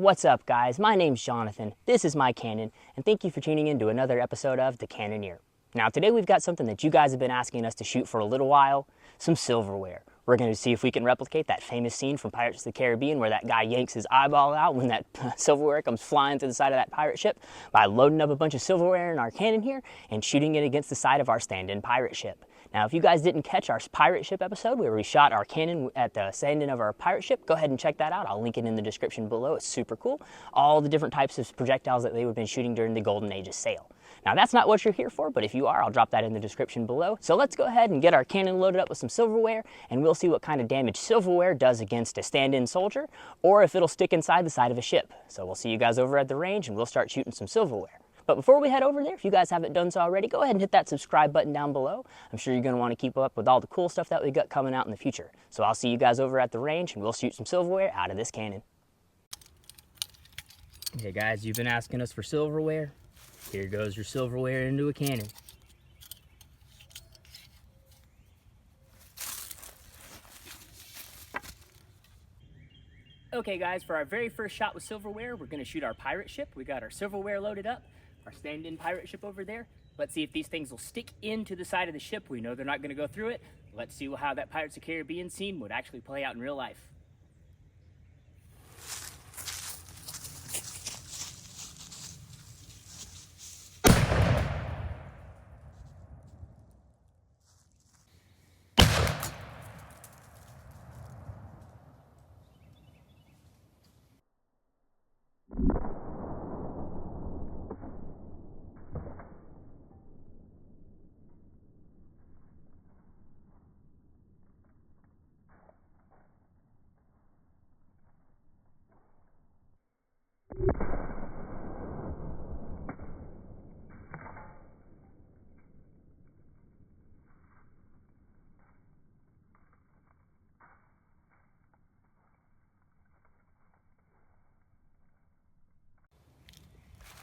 What's up, guys? My name's Jonathan, this is my Canon, and thank you for tuning in to another episode of The Cannoneer. Now today we've got something that you guys have been asking us to shoot for a little while, some silverware. We're going to see if we can replicate that famous scene from Pirates of the Caribbean where that guy yanks his eyeball out when that silverware comes flying to the side of that pirate ship by loading up a bunch of silverware in our cannon here and shooting it against the side of our stand-in pirate ship. Now, if you guys didn't catch our pirate ship episode where we shot our cannon at the stand-in of our pirate ship, go ahead and check that out. I'll link it in the description below. It's super cool. All the different types of projectiles that they would have been shooting during the Golden Age of sail. Now, that's not what you're here for, but if you are, I'll drop that in the description below. So let's go ahead and get our cannon loaded up with some silverware, and we'll see what kind of damage silverware does against a stand-in soldier, or if it'll stick inside the side of a ship. So we'll see you guys over at the range, and we'll start shooting some silverware. But before we head over there, if you guys haven't done so already, go ahead and hit that subscribe button down below. I'm sure you're going to want to keep up with all the cool stuff that we got coming out in the future. So I'll see you guys over at the range, and we'll shoot some silverware out of this cannon. Okay guys, you've been asking us for silverware. Here goes your silverware into a cannon. Okay guys, for our very first shot with silverware, we're going to shoot our pirate ship. We got our silverware loaded up, our stand-in pirate ship over there. Let's see if these things will stick into the side of the ship. We know they're not going to go through it. Let's see how that Pirates of the Caribbean scene would actually play out in real life.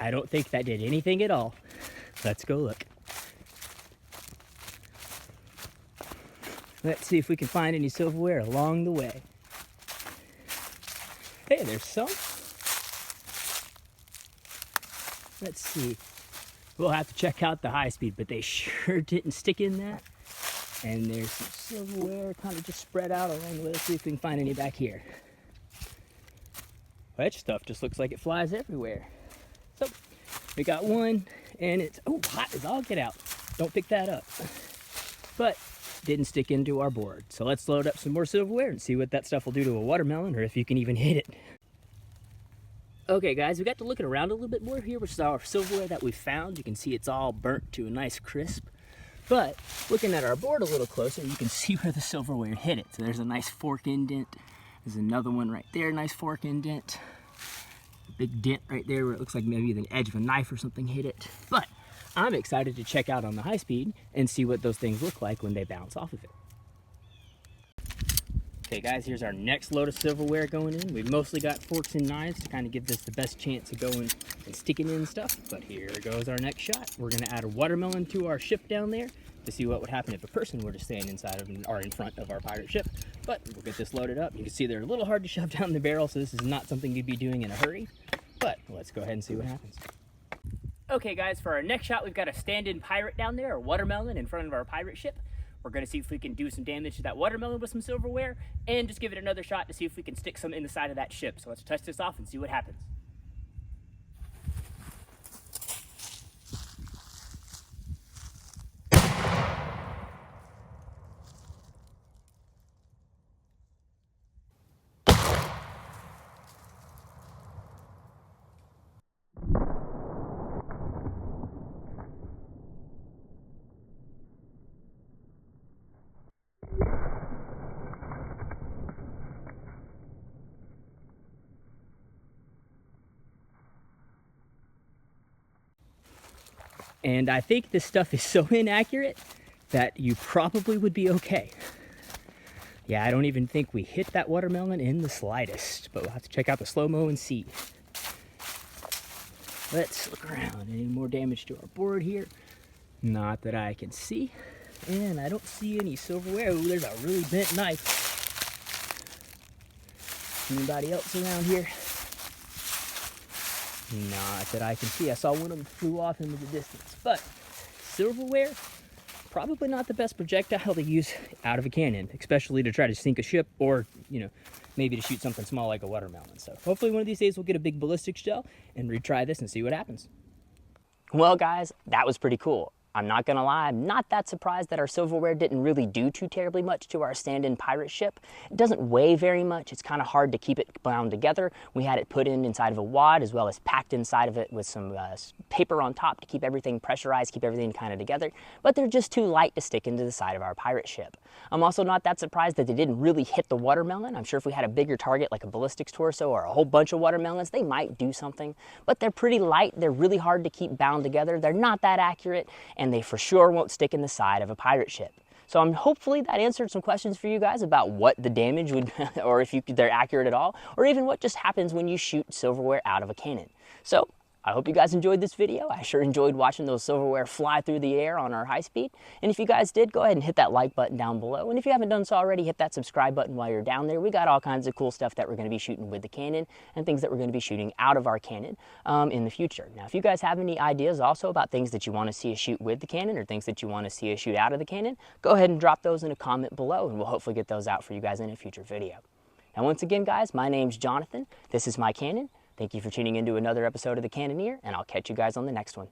I don't think that did anything at all. Let's go look. Let's see if we can find any silverware along the way. Hey, there's some. Let's see. We'll have to check out the high speed, but they sure didn't stick in that. And there's some silverware kind of just spread out along the way. Let's see if we can find any back here. That stuff just looks like it flies everywhere. So, we got one, and it's, oh, hot as all get out. Don't pick that up. But, didn't stick into our board. So let's load up some more silverware and see what that stuff will do to a watermelon, or if you can even hit it. Okay guys, we got to looking around a little bit more here, which is our silverware that we found. You can see it's all burnt to a nice crisp. But, looking at our board a little closer, you can see where the silverware hit it. So there's a nice fork indent. There's another one right there, nice fork indent. Big dent right there where it looks like maybe the edge of a knife or something hit it. But I'm excited to check out on the high speed and see what those things look like when they bounce off of it. Okay guys, here's our next load of silverware going in. We've mostly got forks and knives to kind of give this the best chance of going and sticking in stuff. But here goes our next shot. We're going to add a watermelon to our ship down there to see what would happen if a person were to stand inside of or in front of our pirate ship. But we'll get this loaded up. You can see they're a little hard to shove down the barrel, so this is not something you'd be doing in a hurry. But let's go ahead and see what happens. Okay guys, for our next shot, we've got a stand-in pirate down there, a watermelon in front of our pirate ship. We're going to see if we can do some damage to that watermelon with some silverware, and just give it another shot to see if we can stick some in the side of that ship. So let's test this off and see what happens. And I think this stuff is so inaccurate that you probably would be okay. Yeah, I don't even think we hit that watermelon in the slightest, but we'll have to check out the slow-mo and see. Let's look around. Any more damage to our board here? Not that I can see. And I don't see any silverware. Ooh, there's a really bent knife. Anybody else around here? Not that I can see. I saw one of them flew off into the distance. But Silverware, probably not the best projectile to use out of a cannon, especially to try to sink a ship or, maybe to shoot something small like a watermelon. So hopefully one of these days we'll get a big ballistic shell and retry this and see what happens. Well, guys, that was pretty cool. I'm not gonna lie, I'm not that surprised that our silverware didn't really do too terribly much to our stand-in pirate ship. It doesn't weigh very much. It's kind of hard to keep it bound together. We had it put inside of a wad as well as packed inside of it with some paper on top to keep everything pressurized, keep everything kind of together, but they're just too light to stick into the side of our pirate ship. I'm also not that surprised that they didn't really hit the watermelon. I'm sure if we had a bigger target like a ballistics torso or a whole bunch of watermelons, they might do something, but they're pretty light. They're really hard to keep bound together. They're not that accurate, and they for sure won't stick in the side of a pirate ship. So hopefully that answered some questions for you guys about what the damage would, or if they're accurate at all, or even what just happens when you shoot silverware out of a cannon. So I hope you guys enjoyed this video. I sure enjoyed watching those silverware fly through the air on our high speed. And if you guys did, go ahead and hit that like button down below. And if you haven't done so already, hit that subscribe button while you're down there. We got all kinds of cool stuff that we're going to be shooting with the cannon and things that we're going to be shooting out of our cannon in the future. Now, if you guys have any ideas also about things that you want to see us shoot with the cannon or things that you want to see us shoot out of the cannon, go ahead and drop those in a comment below, and we'll hopefully get those out for you guys in a future video. Now, once again, guys, my name's Jonathan. This is my cannon. Thank you for tuning in to another episode of The Cannoneer, and I'll catch you guys on the next one.